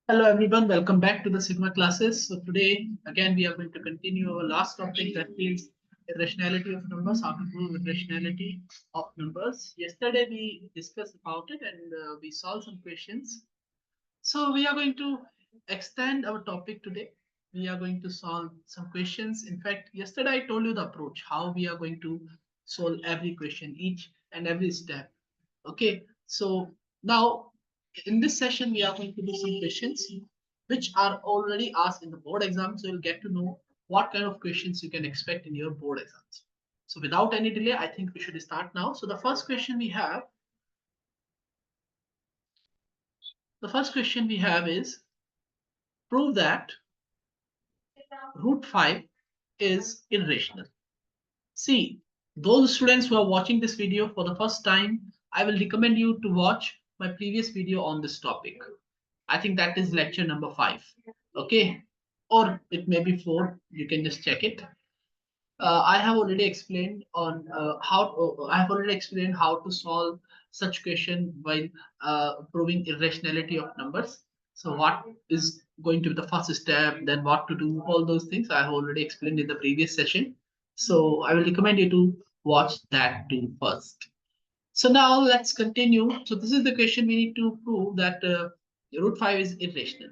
Hello everyone, welcome back to the Sigma classes. So today again we are going to continue our last topic that is irrationality of numbers, how to prove irrationality of numbers. Yesterday we discussed about it and we solved some questions. So we are going to extend our topic today. We are going to solve some questions. In fact, yesterday I told you the approach, how we are going to solve every question, each and every step. Okay, so now in this session, we are going to do some questions which are already asked in the board exam. So you'll get to know what kind of questions you can expect in your board exams. So without any delay, I think we should start now. So the first question we have is prove that root 5 is irrational. See, those students who are watching this video for the first time, I will recommend you to watch my previous video on this topic. I think that is lecture number 5. Okay. Or it may be 4. You can just check it. I have already explained on I have already explained how to solve such question while proving irrationality of numbers. So what is going to be the first step, then what to do, all those things I have already explained in the previous session. So I will recommend you to watch that too first. So now let's continue. So this is the question we need to prove that root 5 is irrational.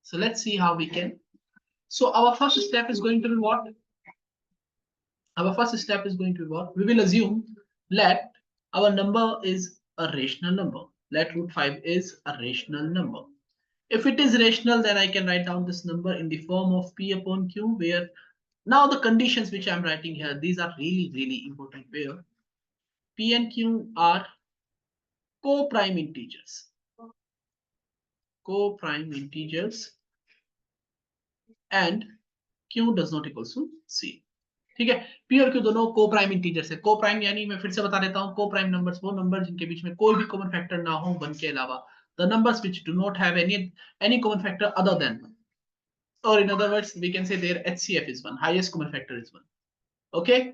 So let's see how we can. So our first step is going to be what? Our first step is going to be what? We will assume let our number is a rational number. Let root 5 is a rational number. If it is rational, then I can write down this number in the form of P upon Q, where now the conditions which I'm writing here, these are really, really important, where P and Q are co-prime integers. Co-prime integers and Q does not equals to C. ठीक है, P और Q दोनों को prime integers है. को prime यानी मैं फिर से बता देता हूं, को प्राइम नंबर्स वो नंबर जिनके बीच में कोई भी कॉमन फैक्टर ना हो 1 के अलावा. The numbers which do not have any common factor other than 1, or in other words we can say their HCF is 1, highest common factor is 1. Okay,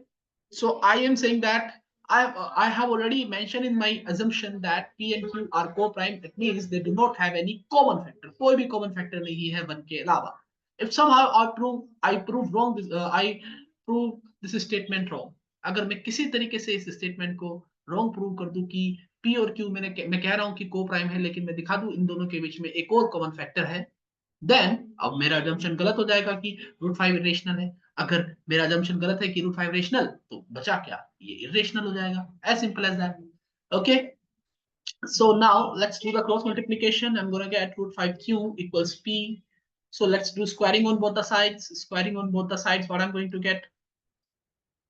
so I am saying that I have already mentioned in my assumption that P and Q are co-prime. It means they do not have any common factor. कोई भी common factor नहीं है 1 के अलावा. If somehow I prove wrong this, I prove this statement wrong. अगर मैं किसी तरीके से इस statement को wrong prove कर दूं कि P और Q मैं कह रहा हूं कि co-prime है, लेकिन मैं दिखा दूं इन दोनों के बीच में एक और common factor है, देन अब मेरा assumption गलत हो जाएगा कि रूट 5 इरेशनल है. अगर मेरा assumption गलत है कि रूट 5 रेशनल, तो बचा क्या? ये इरेशनल हो जाएगा. As simple as that. Okay, so now let's do the cross multiplication. I'm going to get root 5q equals p. So let's do squaring on both the sides. Squaring on both the sides, what I'm going to get?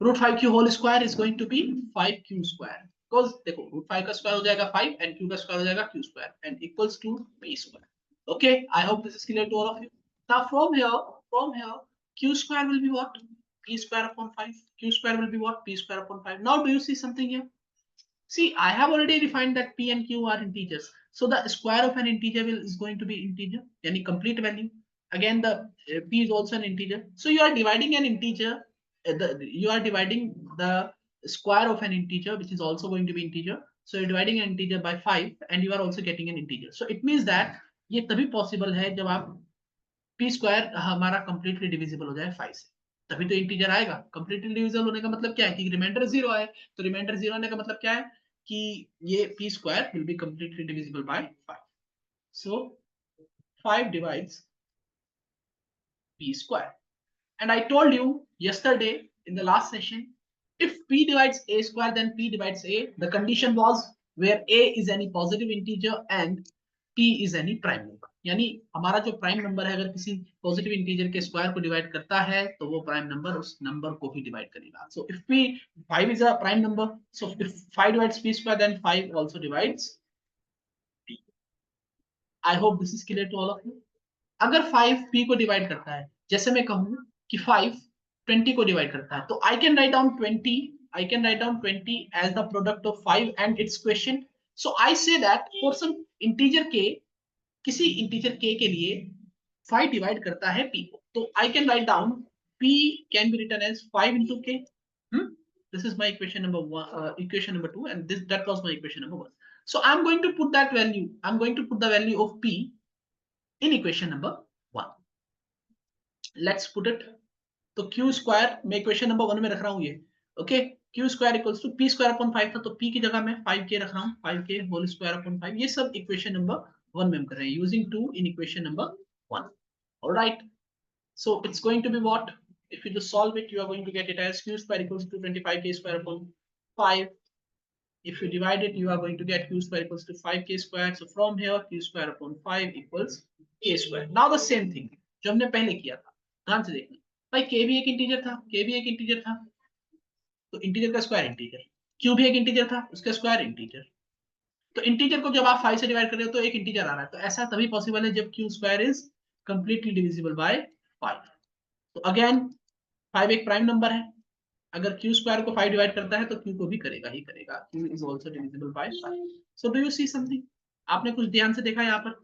Root 5q whole square is going to be 5q square. Because देखो root 5 का square हो जाएगा 5 and q का square हो जाएगा q square and equals to p square. Okay, I hope this is clear to all of you. Now from here, q square will be what? P square upon 5. Q square will be what? P square upon 5. Now do you see something here? See, I have already defined that P and Q are integers. So the square of an integer is going to be integer, any complete value. Again, the P is also an integer. So you are dividing an integer, you are dividing the square of an integer, which is also going to be integer. So you're dividing an integer by 5 and you are also getting an integer. So it means that ये तभी possible है जब आप p square हमारा completely divisible हो जाए 5 से, तभी तो इंटीजर आएगा. completely divisible होने का मतलब क्या है कि रिमाइंडर 0 आए. तो रिमाइंडर 0 होने का मतलब क्या है कि ये p square will be completely divisible by 5. So 5 divides p square. And I told you yesterday in the last session, if p divides a square, then p divides a. The condition was where a is any positive integer and p is any prime number. यानी हमारा जो prime number है अगर किसी positive integer के square को divide करता है तो वो प्राइम नंबर उस नंबर को भी डिवाइड करेगा. So if p 5 is a prime number, so if 5 divides p square, then 5 also divides p. I hope this is clear to all of you. अगर 5 p को डिवाइड करता है, जैसे मैं कहूं कि 5 20 को डिवाइड करता है, तो I can write down 20 as the product of 5 and its question. So I say that for some integer k, किसी इंटीजर k के लिए 5 डिवाइड करता है p को, तो I can write down p can be written as 5 into k. This is my equation number 1, equation number 2, and that was my equation number 1. So I'm going to put that value. I'm going to put the value of p in equation number 1. Let's put it. तो q square मैं equation number 1 में रख रहा हूं ये. Okay, q square equals to p square upon 5 था, तो p की जगह मैं 5k रख रहा हूं, 5k होल स्क्वायर अपॉन 5. ये सब इक्वेशन नंबर 1 में हम कर रहे हैं using 2 in equation number 1. Alright, so it's going to be what? If you just solve it, you are going to get it as q square equals to 25k square upon 5. If you divide it, you are going to get q square equals to 5k square. So from here, q square upon 5 equals k square. Now the same thing जो हमने पहले किया था, ध्यान से देखना भाई. k भी एक इंटीजर था, k भी एक इंटीजर था, तो इंटीजर का स्क्वायर इंटीजर. q भी एक इंटीजर था, उसका स्क्वायर इंटीजर. तो इंटीजर को जब आप 5 से डिवाइड कर रहे हो तो एक इंटीजर आ रहा है. तो ऐसा तभी पॉसिबल है जब q square is completely divisible by 5. तो अगेन 5 एक प्राइम नंबर है. अगर q स्क्वायर को 5 डिवाइड करता है तो q को भी करेगा ही करेगा. q is also divisible by 5. So do you see something? आपने कुछ ध्यान से देखा यहाँ पर.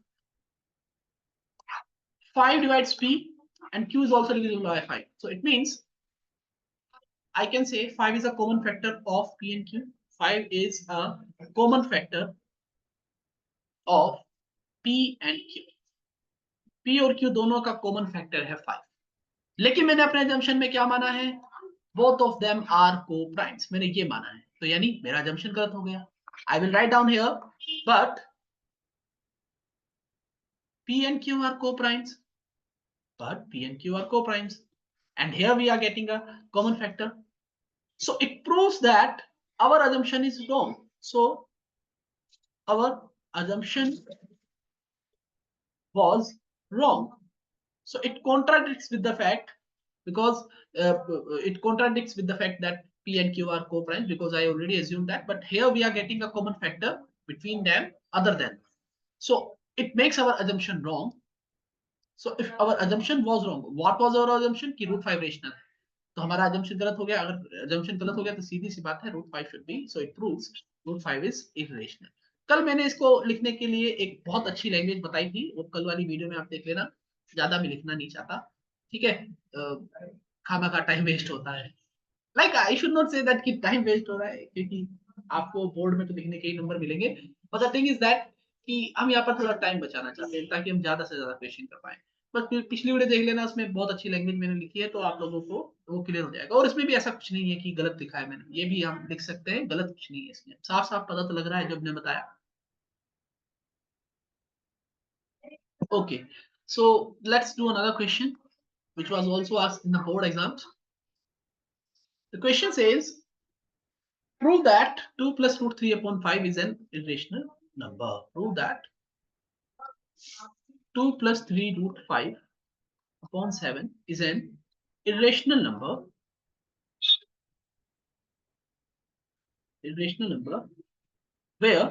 5 divides p and q is also divisible by 5. So it means I can say 5 is a common factor of p and q. 5 is a common factor of p and q. p और q दोनों का common factor है 5. लेकिन मैंने अपने assumption में क्या माना है? Both of them are co-primes. मैंने ये माना है, तो यानी मेरा assumption गलत हो गया. I will write down here, but p and q are co-primes. But p and q are co-primes, and here we are getting a common factor. So it proves that our assumption is wrong. So our assumption was wrong. So it contradicts with the fact, because it contradicts with the fact that p and q are co-primes, because I already assumed that. But here we are getting a common factor between them other than. So it makes our assumption wrong. So if our assumption was wrong, what was our assumption? कि root 5 rational है. तो हमारा assumption गलत हो गया. अगर assumption गलत हो गया तो सीधी सी बात है root 5 should be. So it proves root 5 is irrational. कल मैंने इसको लिखने के लिए एक बहुत अच्छी लैंग्वेज बताई थी, वो कल वाली वीडियो में आप देख लेना. ज्यादा मैं लिखना नहीं चाहता, ठीक है. खामा का टाइम वेस्ट होता है. Like I should not say that कि टाइम वेस्ट हो रहा है, क्योंकि आपको बोर्ड में तो लिखने के ही नंबर मिलेंगे. But the thing is that कि हम यहाँ पर थोड़ा टाइम बचाना चाहते हैं ताकि हम ज्यादा से ज्यादा क्वेश्चन कर पाए. बस पिछली वीडियो देख लेना, उसमें बहुत अच्छी लैंग्वेज मैंने लिखी है, तो आप लोगों को वो क्लियर हो जाएगा. और इसमें भी ऐसा कुछ नहीं है कि गलत लिखा है मैंने, ये भी हम लिख सकते हैं. गलत कुछ नहीं है इसमें, साफ साफ पता तो लग रहा है जब मैंने बताया. Okay, so let's do another question which was also asked in the board exams. The question says, prove that 2 plus root 3 upon 5 is an irrational number. Prove that 2 plus 3 root 5 upon 7 is an irrational number. Irrational number where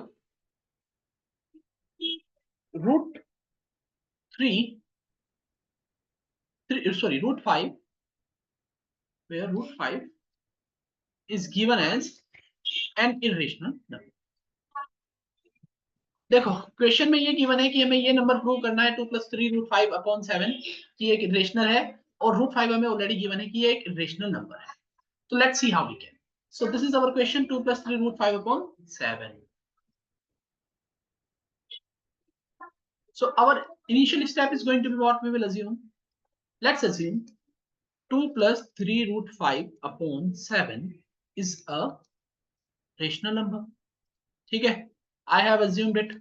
root 3, root 5, where root 5 is given as an irrational number. देखो question में ये given है कि हमें ये number prove करना है 2 plus 3 root 5 upon 7 कि एक इरेशनल है, और रूट 5 हमें ऑलरेडी गिवन है कि ये एक इरेशनल नंबर है. तो let's see how we can. So this is our question, 2 plus 3 root 5 upon 7. So our initial step is going to be what we will assume. Let's assume 2 plus 3 root 5 upon 7 is a rational number. ठीक है, I have assumed it.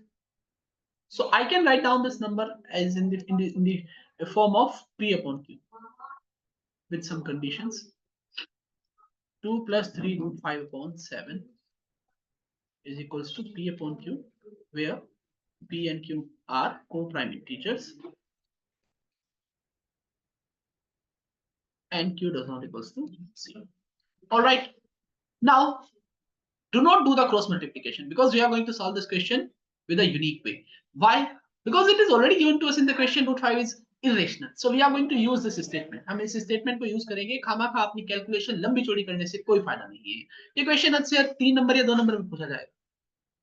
So I can write down this number as in the form of P upon Q with some conditions. 2 plus 3 root 5 upon 7 is equals to P upon Q, where P and Q are co-prime integers and Q does not equals to 0. All right. Now, do not do the cross multiplication, because we are going to solve this question with a unique way. Why? Because it is already given to us in the question root 5 is irrational. So we are going to use this statement. हम इस statement को use करेंगे. खामा-खा अपनी calculation लंबी चौड़ी करने से कोई फायदा नहीं है. ये क्वेश्चन अच्छे 3 नंबर या 2 नंबर में पूछा जाएगा.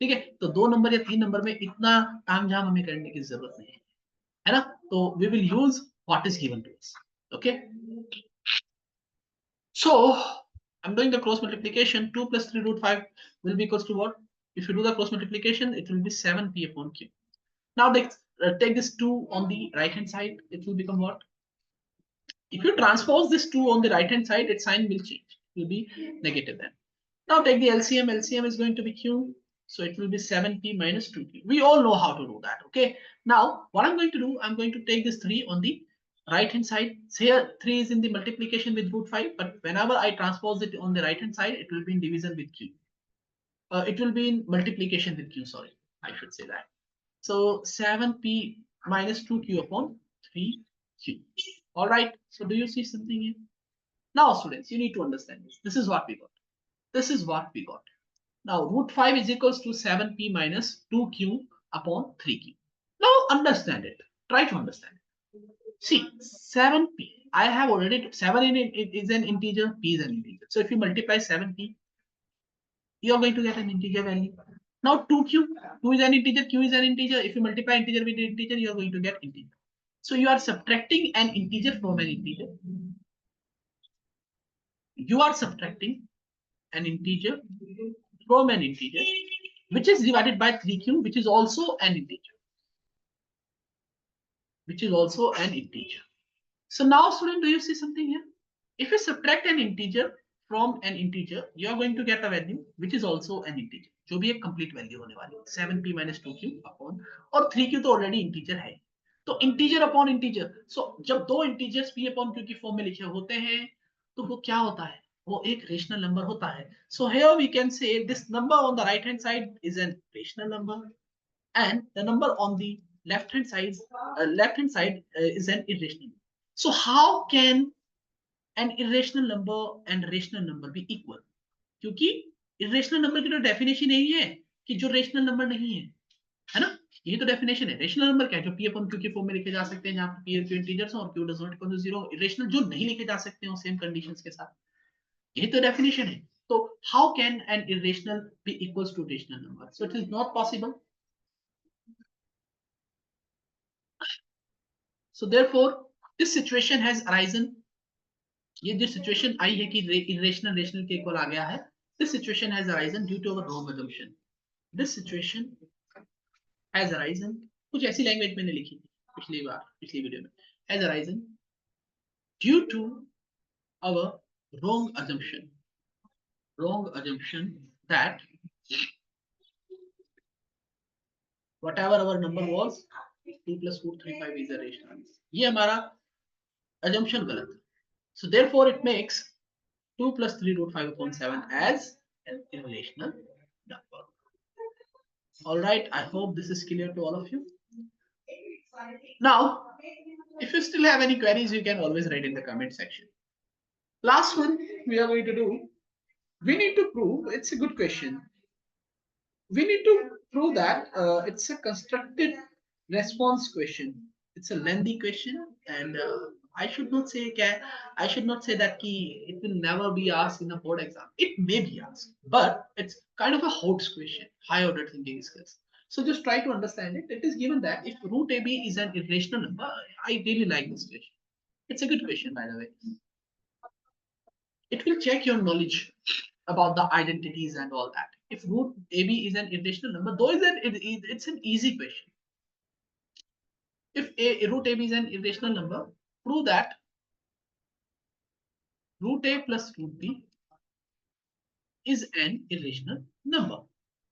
ठीक है, तो 2 नंबर या 3 नंबर में इतना तामझाम हमें करने की जरूरत नहीं है ना. तो we will use what is given to us. Okay. So I'm doing the cross multiplication. 2 plus 3 root 5 will be equals to what? If you do the cross multiplication, it will be 7p upon q. Now take this 2 on the right hand side. It will become what? If you transpose this 2 on the right hand side, its sign will change. It will be negative then. Now take the LCM. LCM is going to be Q. So it will be 7P minus 2Q. We all know how to do that. Okay. Now what I'm going to do, I'm going to take this 3 on the right hand side. So here 3 is in the multiplication with root 5. But whenever I transpose it on the right hand side, it will be in division with Q. It will be in multiplication with Q. Sorry, I should say that. So 7P minus 2Q upon 3Q. All right. So do you see something here? Now, students, you need to understand this. This is what we got. This is what we got. Now, root 5 is equals to 7P minus 2Q upon 3Q. Now, understand it. Try to understand it. See, 7P. I have already, 7 is an integer, P is an integer. So if you multiply 7P, you are going to get an integer value. Now 2Q, 2 is an integer, Q is an integer. If you multiply integer with integer, you are going to get integer. So you are subtracting an integer from an integer. You are subtracting an integer from an integer, which is divided by 3Q, which is also an integer. Which is also an integer. So now, student, do you see something here? If you subtract an integer from an integer, you are going to get a value which is also an integer. जो भी एक complete value होने वाली है 7p minus 2q upon और 3q तो already integer है तो integer upon integer. So जब दो integers p upon q की form में लिखे होते हैं तो वो क्या होता है वो एक rational number होता है. So here we can say this number on the right hand side is an rational number and the number on the left hand side is an irrational. So how can an irrational number and rational number be equal? क्योंकि irrational number की तो definition यही है कि जो rational number नहीं है ना यही तो definition है. rational number क्या है जो p upon q के form में लिखे जा सकते हैं जहां पे p और q integers हैं और q does not equal to 0. irrational जो नहीं लिखे जा सकते हैं same conditions के साथ यही तो definition है. तो how can an irrational be equals to rational number? So it is not possible. So therefore this situation has arisen. ये जो सिचुएशन आई है कि irrational rational के इक्वल आ गया है. This situation has arisen due to our wrong assumption. This situation has arisen. कुछ ऐसी language मैंने लिखी थी पिछली वीडियो में. Has arisen due to our wrong assumption. Wrong assumption that whatever our number was 2 plus root 3 5 is a rational. ये हमारा assumption गलत है. So therefore it makes 2 plus 3 root 5 upon 7 as an irrational number. All right, I hope this is clear to all of you. Now, if you still have any queries, you can always write in the comment section. Last one we are going to do, we need to prove, it's a good question. We need to prove that it's a constructed response question. It's a lengthy question and I should not say that it will never be asked in a board exam. It may be asked, but it's kind of a hot question, high order thinking skills. So just try to understand it. It is given that if root AB is an irrational number, I really like this question. It's a good question, by the way. It will check your knowledge about the identities and all that. If root AB is an irrational number, though it's an easy question. If root AB is an irrational number, prove that root A plus root B is an irrational number.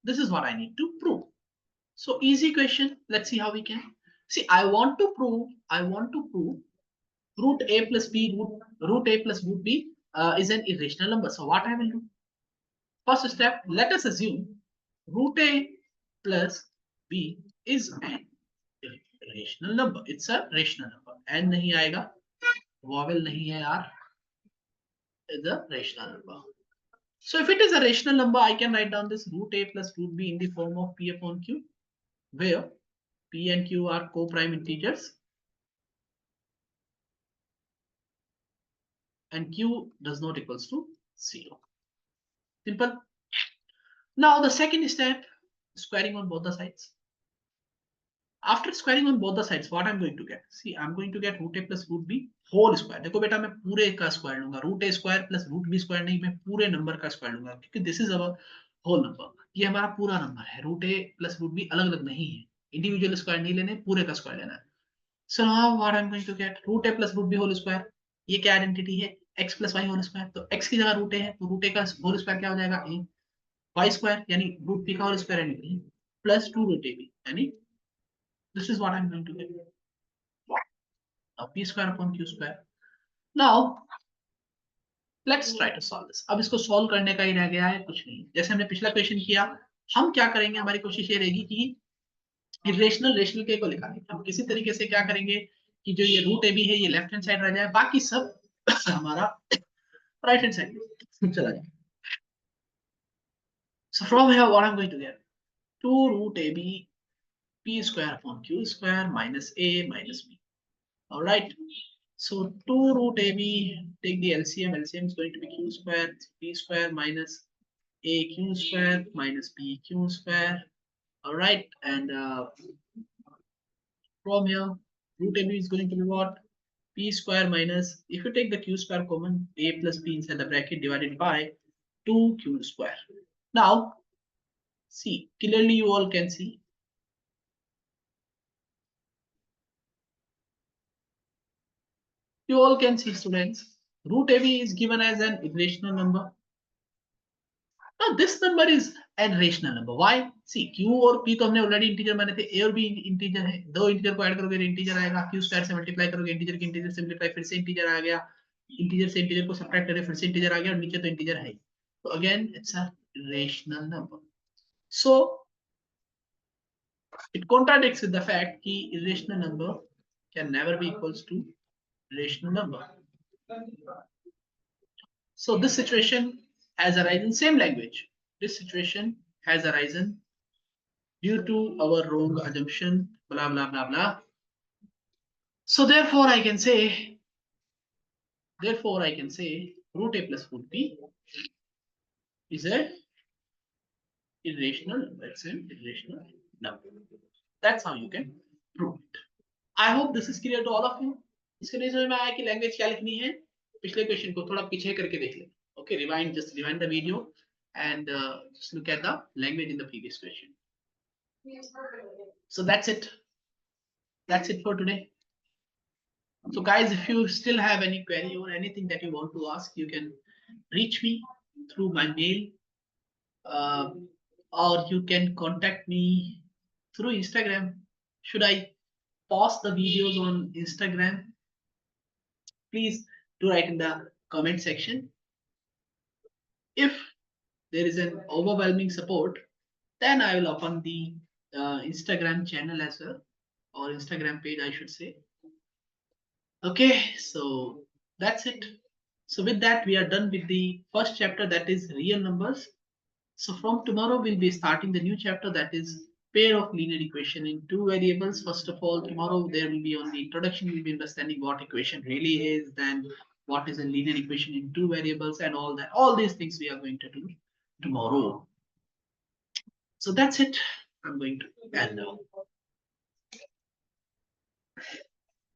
This is what I need to prove. So easy question. Let's see how we can. See, I want to prove root A plus B, root A plus root B is an irrational number. So what I will do? First step, let us assume root A plus B is an irrational number. It's a rational number. N नहीं आएगा, vowel नहीं है यार. Is a rational number. So if it is a rational number, I can write down this root A plus root B in the form of P upon Q, where P and Q are co-prime integers and Q does not equals to 0. Simple. Now the second step, squaring on both the sides. After squaring on both the sides, what I'm going to get? See, I'm going to get root A plus root B whole square. देखो बेटा मैं पूरे का square लूंगा. root A square plus root B square नहीं, मैं पूरे number का स्क्वायर लूंगा क्योंकि this is our whole number. ये हमारा पूरा नंबर है. root A plus root B अलग अलग नहीं है. इंडिविजुअल स्क्वायर नहीं लेने, पूरे का स्क्वायर लेना है। So now what I am going to get root A plus root B whole square. ये क्या आइडेंटिटी है, X plus Y whole square. तो एक्स की जगह रूट ए है, तो रूट ए का होल स्क्वायर क्या हो जाएगा, ए। वाई स्क्वायर यानी रूट पी का होल स्क्वायर यानी plus two root A B यानी this is what I am going to get, P square upon Q square. Now let's try to solve this. अब इसको solve करने का ही रह गया है, कुछ नहीं। जैसे हमने पिछला क्वेश्चन किया, हम क्या करेंगे, हमारी कोशिश ये रहेगी कि इरेशनल रेशनल के को निकालेंगे। हम किसी तरीके से क्या करेंगे कि जो ये रूट ए बी है ये लेफ्ट हैंड साइड रह जाए, बाकी सब हमारा राइट हैंड साइड चला जाए। So from here what I'm going to get 2 root ab p square upon q square minus a minus b. All right. So 2 root ab, take the LCM. LCM is going to be q square p square minus a q square minus b q square. All right. And from here root ab is going to be what, p square minus, if you take the q square common, a plus b inside the bracket divided by 2q square. Now see, clearly you all can see, you all can see students, root ab is given as an irrational number. Now this number is an rational number. Why? See, q और p तो हमने already integer माने थे, a और b integer है, दो integer को add करोगे तो इंटीजर आएगा, q स्क्वायर से मल्टीप्लाई करोगे इंटीजर की इंटीजर से मल्टीप्लाई फिर से इंटीजर आ गया, इंटीजर से इंटीजर को सब्ट्रैक्ट करें फिर से इंटीजर आ गया, और नीचे तो इंटीजर है ही। तो again it's a rational number. So it contradicts with the fact कि irrational number can never be equals to rational number. So this situation has arisen, same language. This situation has arisen due to our wrong assumption, blah, blah, blah, blah. So therefore I can say root a plus root b is a irrational number. It's an irrational number. That's how you can prove it. I hope this is clear to all of you. इसके नहीं समझ में आया कि language क्या लिखनी है, पिछले क्वेश्चन को थोड़ा पीछे करके देख लें। Okay, just rewind the video and just look at the language in the previous question. So that's it. That's it for today. So guys, if you still have any query or anything that you want to ask, you can reach me through my mail, or you can contact me through Instagram. Should I post the videos on Instagram? Please do write in the comment section. If there is an overwhelming support, then I will open the Instagram channel as well, or Instagram page, I should say. Okay, so that's it. So with that, we are done with the first chapter, that is real numbers. So from tomorrow, we'll be starting the new chapter, that is pair of linear equation in two variables. First of all, tomorrow there will be on the introduction, we'll be understanding what equation really is, then what is a linear equation in two variables, and all that. All these things we are going to do tomorrow. So that's it. I'm going to end now.